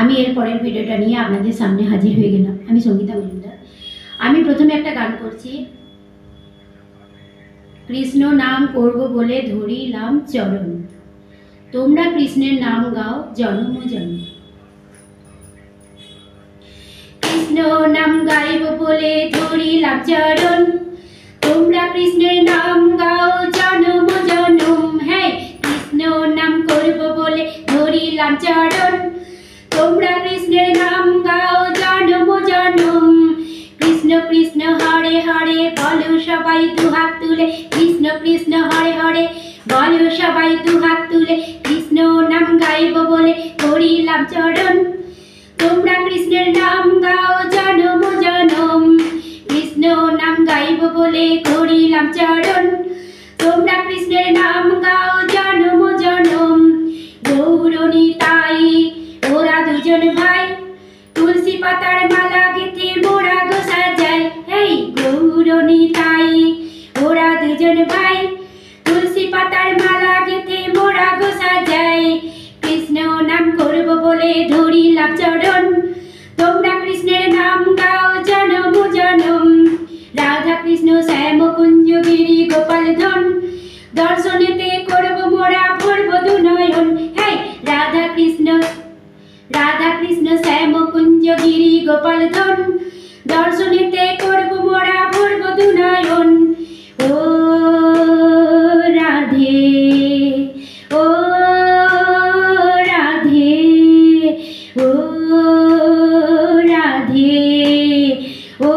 আমি এর পরের ভিডিওটা নিয়ে আপনাদের সামনে হাজির হয়ে গেলাম। আমি সঙ্গীতা মজুমদার। আমি প্রথমে একটা গান করছি। কৃষ্ণ নাম করব বলে ধরিলাম চরণ, তোমরা কৃষ্ণের নাম গাও জন্ম জন্ম। কৃষ্ণ নাম গাইব বলে ধরিলাম চরণ, তোমরা কৃষ্ণের নাম গাও জন্ম জন্ম। হ্যাঁ, কৃষ্ণ নাম করব বলে ধরিলাম চরণ, তোমরা কৃষ্ণের নাম গাও জন্ম জন্ম। কৃষ্ণ কৃষ্ণ হরে হরে বলো সবাই দুহাত তুলে, কৃষ্ণ কৃষ্ণ হরে হরে বলো সবাই দুহাত তুলে। কৃষ্ণ নাম গাইব বলে ধরিলাম চরণ, তোমরা কৃষ্ণের নাম গাও জন্ম জন্ম। কৃষ্ণ নাম গাইব বলে ধরিলাম চরণ, তোমরা কৃষ্ণের নাম গাও জন্ম জন্ম। গৌরনিতাই ওরা দুজন ভাই, তুলসী পাতার মালা গেঁথে মোরা গো সাজাই। এই গৌরনিতাই ওরা দুজন ভাই, তুলসী পাতার মালা গেঁথে মোরা গো সাজাই। কৃষ্ণ নাম করব বলে ধরিলাম চরণ, তোমরা কৃষ্ণের নাম গাও জন্ম জন্ম। রাধা কৃষ্ণ শ্যাম কুঞ্জ গিরি গোপাল ধন, দর্শনেতে করব মোরা ভরব দু নয়ন। হ্যাঁ, রাধা কৃষ্ণ শ্যাম কুঞ্জ গিরি গোপাল ধন, দর্শনেতে করব মোরা ভরব দু নয়ন। ও রাধে ও রাধে ও রাধে ও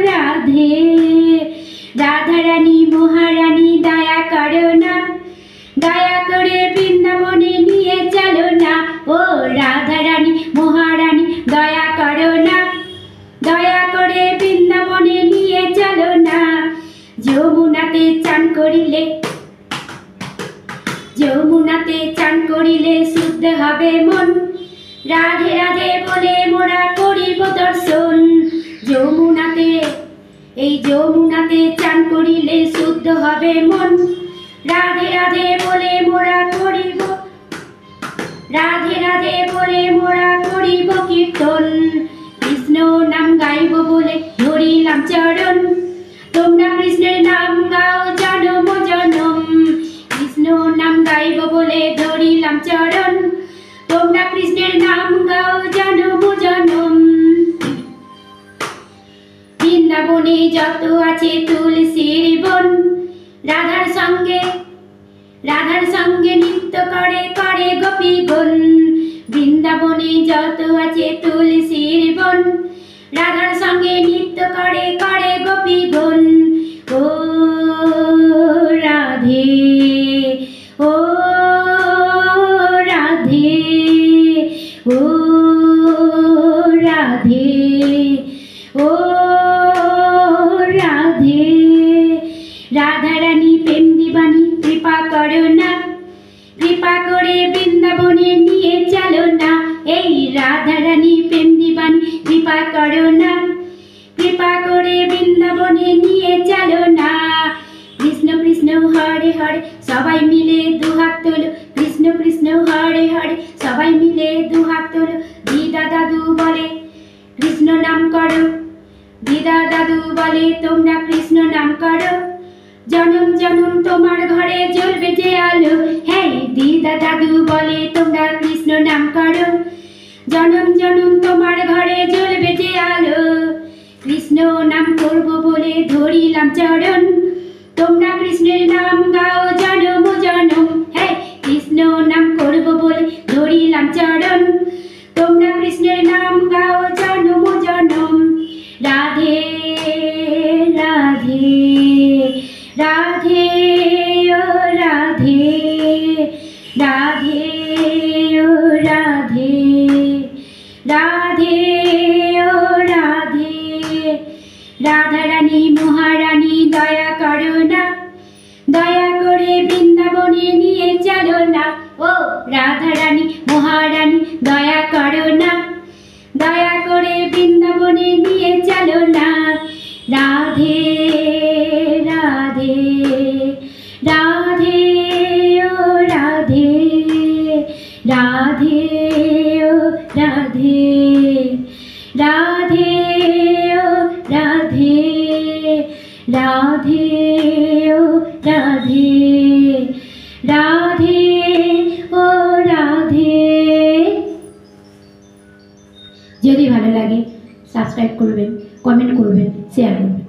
রাধে। রাধারানী মহারানী দয়া করো না, দয়া করে বৃন্দাবনে নিয়ে চলো না। ও রাধারানী মহারানী দয়া করো না, দয়া করে বৃন্দাবনে নিয়ে চলো না। যমুনাতে চান করিলে, যমুনাতে চান করিলে শুদ্ধ হবে মন, রাধে রাধে বলে মোরা করিব দর্শন। যমুনাতে এই যমুনাতে চান করিলে শুদ্ধ হবে মন, রাধে রাধে বলে মোরা করিব, রাধে রাধে বলে মোরা করিব কীর্তন। কৃষ্ণ নাম গাইব বলে ধরিলাম চরণ, তোমরা কৃষ্ণের নাম গাও জন্ম জন্ম। কৃষ্ণ নাম গাইব বলে ধরিলাম চরণ, তোমরা কৃষ্ণের নাম গাও জন্ম জন্ম। বৃন্দাবনে যত আছে তুলসীর বন, রাধার সঙ্গে নৃত্য করে করে গোপীগণ। বৃন্দাবনে যত আছে তুলসীর বন, রাধার সঙ্গে নৃত্য করে করে গোপীগণ। ও রাধে ও রাধে ও রাধে ও রাধে। রাধারানী প্রেম দিবানী কৃপা করো না, কৃপা করে বৃন্দাবনে নিয়ে চলো না। এই রাধারানী প্রেম দিবানী কৃপা করো না, কৃপা করে বৃন্দাবনে নিয়ে চলো না। কৃষ্ণ কৃষ্ণ হরে হরে সবাই মিলে দুহাত তোলো, কৃষ্ণ কৃষ্ণ হরে হরে সবাই মিলে দুহাত তোলো। দিদা দাদু বলে কৃষ্ণ নাম করো, দিদা দাদু বলে তোমরা কৃষ্ণ নাম করো, জনম জনম তোমার ঘরে জ্বলবে যে আলো। হ্যাঁ, দিদা দাদু বলে তোমরা কৃষ্ণ নাম করো, জনম জনম তোমার ঘরে জ্বলবে যে আলো। কৃষ্ণ নাম করব বলে ধরিলাম চরণ, তোমরা কৃষ্ণের নাম গাও জনম জনম। হ্যাঁ, কৃষ্ণ নাম করব বলে ধরিলাম চরণ, তোমরা কৃষ্ণের নাম গাও জনম জনম। রাধে রাধে রাধে ও রাধে রাধে ও রাধে রাধে ও রাধে। রাধারানী মহারানী দয়া করো না, দয়া করে বৃন্দাবনে নিয়ে চলো না। ও রাধারানী মহারানী দয়া করো না, দয়া করে বৃন্দাবনে নিয়ে চলো না। রাধে রাধে রাধে ও রাধে রাধে ও রাধে, রাধে ও রাধে, রাধে ও রাধে, রাধে ও রাধে। যদি ভালো লাগে সাবস্ক্রাইব করবেন, কমেন্ট করবেন, শেয়ার করবেন।